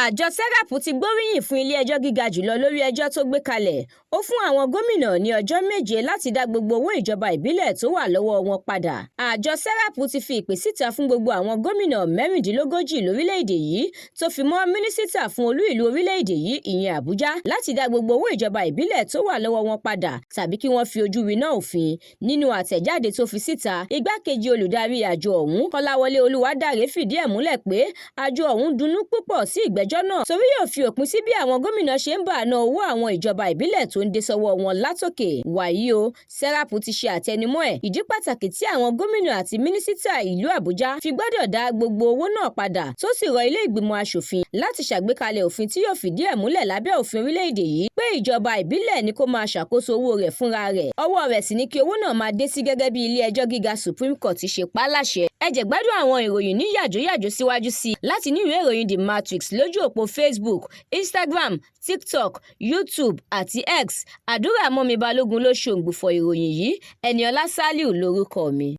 Àjọ SERAP ti gbóríyìn fún ilé-ẹjọ gíga jùlọ lórí ẹjọ́ tó gbé kalẹ̀. Ó fún àwọn gómìnà ní ọjọ́ 7 láti dá gbogbo owó ìjọba ìbílẹ̀ tó wà lọ́wọ́ wọn padà. Àjọ SERAP ti fi ìpè síta fún gbogbo àwọn gómìnà 36 lórílẹ̀-èdè yìí tó fi mọ́ mínísítà fún olú ìlú orílẹ̀-èdè yìí ìyẹn Àbújá láti dá gbogbo owó ìjọba ìbílẹ̀ tó wà lọ́wọ́ wọn padà tàbí kí wọ́n fi ojú winá òfin. Nínú àtẹ̀jáde tó fi síta, igbákejì olùdarí àjọ ọ̀hún Kọ́láwọlé Olúwadáre fìdí ẹ̀ múlẹ̀ pé àjọ ọ̀hún dunnú púpọ̀ sí ìgbẹ́jọ́ náà torí yóò fi òpin sí bí àwọn gómìnà ṣe ń bá ná owó àwọn ìjọba ìbílẹ̀ tó ń dé sọ́wọ́ wọn látòkè. Wàyí o, SERAP ti ṣe àtẹnumọ́ ẹ̀ ìdí pàtàkì tí àwọn gómìnà àti mínísítà ìlú Àbújá fi gbọ́dọ̀ dá gbogbo owó náà padà tó sì rọ ilé ìgbìmọ̀ aṣòfin láti ṣàgbékalẹ̀ òfin tí yóò fìdí ẹ̀ múlẹ̀ lábẹ́ òfin orílẹ̀-èdè yìí pé ìjọba ìbílẹ̀ ni kó máa ṣàkóso owó rẹ̀ fúnra rẹ̀. Ọwọ́ rẹ̀ sì ni kí owó náà máa dé sí gẹ́gẹ́ bí ilé-ẹjọ́ gíga Supreme Court ṣe pa á láṣẹ. Ẹ jẹ́ gbádùn àwọn ìròyìn ní yàjóyàjó síwájú sí láti ní ìwé ìròyìn The Matrix lójú òpó Facebook, Instagram, TikTok, YouTube àti X. Àdúrà mọ́mi Balógun ló ṣòǹgbùfọ̀ ìròyìn yìí. Ẹniọlá Sálíù lórúkọ mi.